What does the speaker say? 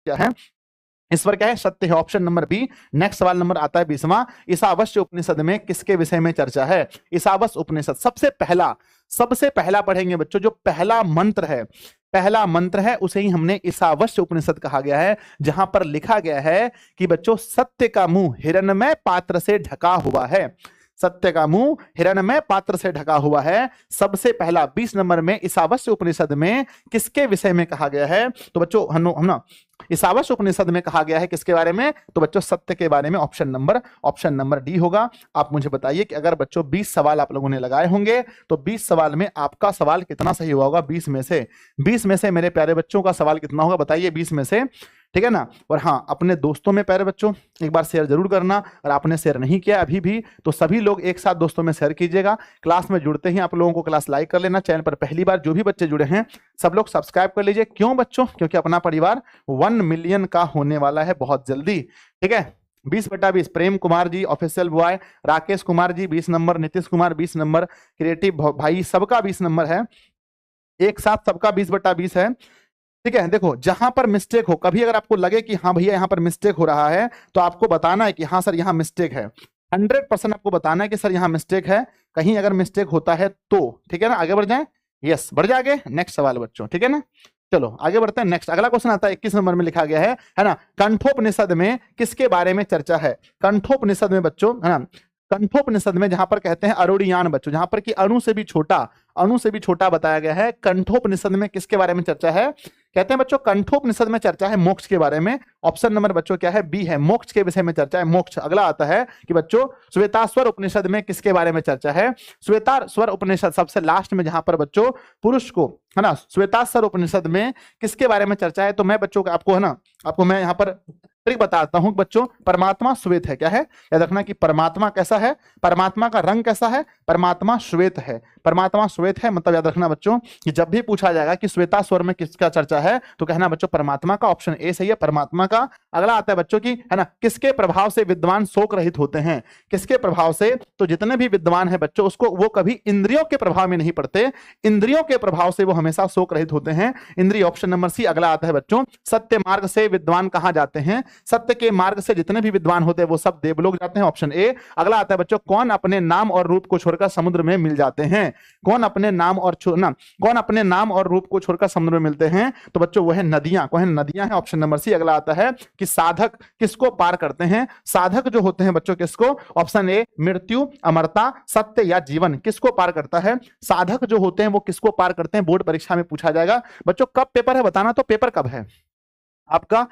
क्या है, ईश्वर क्या है, सत्य है, ऑप्शन नंबर बी। नेक्स्ट सवाल नंबर आता है 20वां, ईशावास्य उपनिषद में किसके विषय में चर्चा है। ईशावास्य उपनिषद सबसे पहला पढ़ेंगे बच्चों, जो पहला मंत्र है उसे ही हमने ईशावास्य उपनिषद कहा गया है, जहां पर लिखा गया है कि बच्चों सत्य का मुंह हिरण्मय पात्र से ढका हुआ है, सत्य का मुंह हिरण्मय पात्र से ढका हुआ है। सबसे पहला 20 नंबर में ईशावास्य उपनिषद में किसके विषय में कहा गया है, तो बच्चों हम ना ईशावास्य उपनिषद में कहा गया है किसके बारे में, तो बच्चों सत्य के बारे में। ऑप्शन नंबर डी होगा। आप मुझे बताइए कि अगर बच्चों 20 सवाल आप लोगों ने लगाए होंगे तो 20 सवाल में आपका सवाल कितना सही हुआ होगा, 20 में से मेरे प्यारे बच्चों का सवाल कितना होगा बताइए 20 में से, ठीक है ना। और हाँ, अपने दोस्तों में प्यारे बच्चों एक बार शेयर जरूर करना, और आपने शेयर नहीं किया अभी भी तो सभी लोग एक साथ दोस्तों में शेयर कीजिएगा। क्लास में जुड़ते ही आप लोगों को क्लास लाइक कर लेना। चैनल पर पहली बार जो भी बच्चे जुड़े हैं सब लोग सब्सक्राइब कर लीजिए। क्यों बच्चों, क्योंकि अपना परिवार 1 मिलियन का होने वाला है बहुत जल्दी, ठीक है। 20/20 Prem Kumar ji official boy, Rakesh Kumar ji 20 number, Nitish Kumar 20 number, creative भाई सबका 20 नंबर है, एक साथ सबका 20/20 है, ठीक है। देखो जहां पर मिस्टेक हो, कभी अगर आपको लगे कि हाँ भैया यहाँ पर मिस्टेक हो रहा है तो आपको बताना है कि हाँ सर यहाँ मिस्टेक है, 100% आपको बताना है कि सर यहाँ मिस्टेक है। कहीं अगर मिस्टेक होता है तो ठीक है ना, आगे बढ़ जाए, यस बढ़ जाए आगे। नेक्स्ट सवाल बच्चों, ठीक है ना, चलो आगे बढ़ते हैं। नेक्स्ट अगला क्वेश्चन आता है 21 नंबर में लिखा गया है ना, कंठोपनिषद में किसके बारे में चर्चा है। कंठोपनिषद में बच्चों है ना, कंठोपनिषद में जहां पर कहते हैं अरुणियान बच्चों, जहां पर कि अणु से भी छोटा बताया गया है, कंठोपनिषद में किसके बारे में चर्चा है, कहते हैं बच्चों कंठोपनिषद में चर्चा है मोक्ष के बारे में। ऑप्शन नंबर बच्चों क्या है, बी है, मोक्ष के विषय में चर्चा है, मोक्ष। अगला आता है कि बच्चों श्वेताश्वर उपनिषद में किसके बारे में चर्चा है। श्वेताश्वर उपनिषद सबसे लास्ट में जहां पर बच्चों पुरुष को है ना, श्वेताश्वर उपनिषद में किसके बारे में चर्चा है, तो मैं बच्चों आपको है ना, आपको मैं यहाँ पर ट्रिक बताता हूं बच्चों। परमात्मा श्वेत है, क्या है, याद रखना कि परमात्मा कैसा है, परमात्मा का रंग कैसा है, परमात्मा श्वेत है, परमात्मा श्वेत है। मतलब याद रखना बच्चों कि जब भी पूछा जाएगा कि श्वेताश्वर में किसका चर्चा है तो कहना बच्चों परमात्मा का, ऑप्शन ए सही है, परमात्मा का। अगला आता है बच्चों की है ना, किसके प्रभाव से विद्वान शोक रहित होते हैं, किसके प्रभाव से, तो जितने भी विद्वान है बच्चों उसको वो कभी इंद्रियों के प्रभाव में नहीं पड़ते, इंद्रियों के प्रभाव से वो हमेशा शोक रहित होते हैं, इंद्रिय। Option number C. अगला आता है बच्चों सत्य मार्ग से विद्वान कहां जाते हैं, सत्य के मार्ग से जितने भी विद्वान होते हैं वो सब देवलोक जाते हैं, ऑप्शन ए। अगला आता है बच्चों कौन अपने नाम और रूप को छोड़कर समुद्र में मिल जाते हैं, कौन अपने नाम और रूप को छोड़कर समुद्र में मिलते हैं, तो बच्चों वो है नदियां, कौन है, नदियां है, ऑप्शन नंबर सी। अगला आता है कि साधक किसको पार करते हैं, साधक जो होते हैं बच्चों किसको, ऑप्शन ए मृत्यु, अमरता, सत्य या जीवन, किसको पार करता है, साधक जो होते हैं वो किसको पार करते हैं, बोर्ड परीक्षा में पूछा जाएगा बच्चों। कब पेपर है बताना, तो पेपर कब है आपका,